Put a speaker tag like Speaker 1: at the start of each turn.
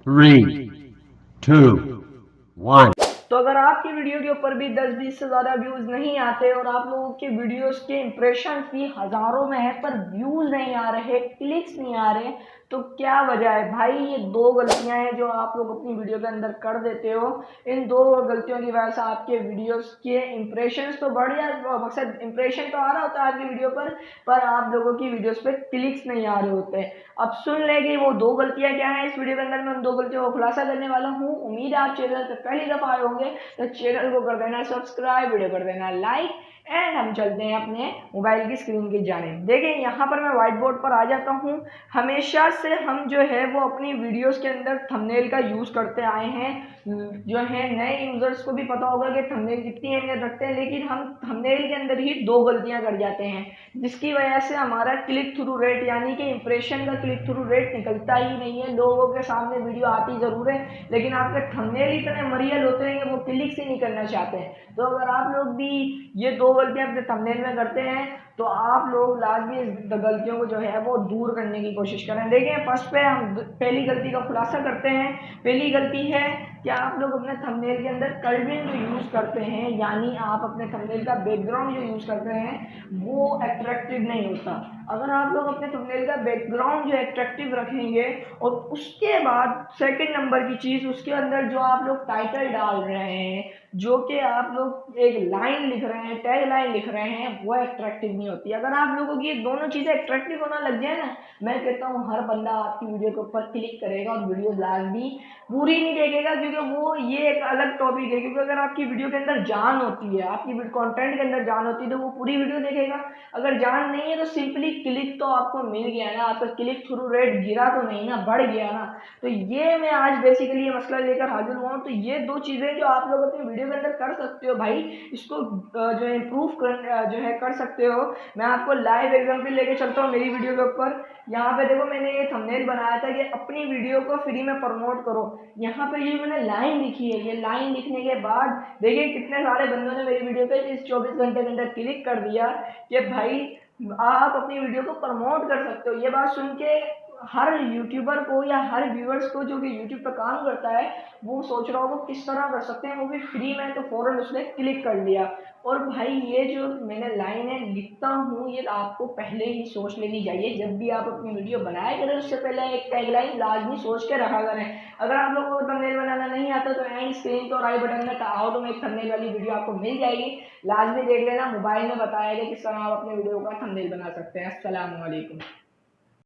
Speaker 1: 3, 2, 1.
Speaker 2: तो अगर आपकी वीडियो के ऊपर भी 10-20 से ज़्यादा व्यूज़ नहीं आते और आप लोगों के वीडियोस के इंप्रेशन भी हज़ारों में है पर व्यूज़ नहीं आ रहे, क्लिक्स नहीं आ रहे, तो क्या वजह है भाई? ये दो गलतियां हैं जो आप लोग अपनी वीडियो के अंदर कर देते हो। इन दो गलतियों की वजह से आपके वीडियोस के इंप्रेशन तो बढ़ जाए, मकसद इंप्रेशन तो आ रहा होता है आपकी वीडियो पर आप लोगों की वीडियोस पे क्लिक्स नहीं आ रहे होते। अब सुन लेंगे वो दो गलतियां क्या है। इस वीडियो के अंदर मैं उन दो गलतियों को खुलासा करने वाला हूँ। उम्मीद है आप चैनल पर पहली दफा आए होंगे तो चैनल को कर देना सब्सक्राइब, वीडियो कर देना लाइक एंड हम चलते हैं अपने मोबाइल की स्क्रीन की जानिब। देखिए यहाँ पर मैं व्हाइट बोर्ड पर आ जाता हूँ। हमेशा से हम जो है वो अपनी वीडियोस के अंदर थंबनेल का यूज़ करते आए हैं। जो है नए यूजर्स को भी पता होगा कि थंबनेल कितनी अहमियत रखते हैं, लेकिन हम थंबनेल के अंदर ही दो गलतियां कर जाते हैं जिसकी वजह से हमारा क्लिक थ्रू रेट यानी कि इंप्रेशन का क्लिक थ्रू रेट निकलता ही नहीं है। लोगों के सामने वीडियो आती जरूर है लेकिन आपके थंबनेल इतने मरियल होते हैं कि वो क्लिक से नहीं करना चाहते हैं। तो अगर आप लोग भी ये दो गलतियां अपने थंबनेल में करते हैं तो आप लोग लाजमी इस गलतियों को जो है वो दूर करने की कोशिश करें। देखिए फर्स्ट पे हम पहली गलती का खुलासा करते हैं। पहली गलती है कि आप लोग अपने थंबनेल के अंदर कलरिंग जो यूज़ करते हैं यानी आप अपने थंबनेल का बैकग्राउंड जो यूज़ करते हैं वो अट्रैक्टिव नहीं होता। अगर आप लोग अपने थंबनेल का बैकग्राउंड जो अट्रैक्टिव रखेंगे और उसके बाद सेकंड नंबर की चीज़ उसके अंदर जो आप लोग टाइटल डाल रहे हैं, जो कि आप लोग एक लाइन लिख रहे हैं, टैग लाइन लिख रहे हैं, वो अट्रैक्टिव नहीं होती। अगर आप लोगों की ये दोनों चीज़ें अट्रैक्टिव होना लग जाए ना, मैं कहता हूँ हर बंदा आपकी वीडियो के ऊपर क्लिक करेगा और वीडियो लाजमी पूरी नहीं देखेगा, क्योंकि वो ये एक अलग टॉपिक है। क्योंकि अगर आपकी वीडियो के अंदर जान होती है, आपकी कंटेंट के अंदर जान होती है तो वो पूरी वीडियो देखेगा। अगर जान नहीं है तो सिंपली क्लिक तो आपको मिल गया ना, आपका क्लिक थ्रू रेट गिरा तो नहीं ना, बढ़ गया ना। तो ये मैं आज बेसिकली ये मसला लेकर हाजिर हुआ हूँ। तो ये दो चीज़ें जो आप लोग अपनी वीडियो के अंदर कर सकते हो भाई, इसको जो है इम्प्रूव कर जो है कर सकते हो। मैं आपको लाइव एग्जाम्पल लेके चलता हूँ मेरी वीडियो के ऊपर। यहाँ पे देखो मैंने ये थंबनेल बनाया था कि अपनी वीडियो को फ्री में प्रमोट करो। यहाँ पे ये मैंने लाइन लिखी है, ये लाइन लिखने के बाद देखिए कितने सारे बंदों ने मेरी वीडियो पे इस 24 घंटे के अंदर क्लिक कर दिया कि भाई आप अपनी वीडियो को प्रमोट कर सकते हो। ये बात सुन के हर यूट्यूबर को या हर व्यूअर्स को जो कि यूट्यूब पर काम करता है वो सोच रहा होगा किस तरह कर सकते हैं, वो भी फ्री में, तो फौरन उसने क्लिक कर लिया। और भाई ये जो मैंने लाइन है लिखता हूँ ये आपको पहले ही सोच लेनी चाहिए। जब भी आप अपनी वीडियो बनाया करें उससे पहले एक टैगलाइन लाजमी सोच के रखा करें। अगर आप लोगों को थंबनेल बनाना नहीं आता तो एंड स्क्रीन पर आई बटन में हाउ टू मेक थंबनेल वाली वीडियो आपको मिल जाएगी, लाजमी देख लेना। मोबाइल में बताया गया किस तरह आप अपने वीडियो का थंबनेल बना सकते हैं। अस्सलाम वालेकुम।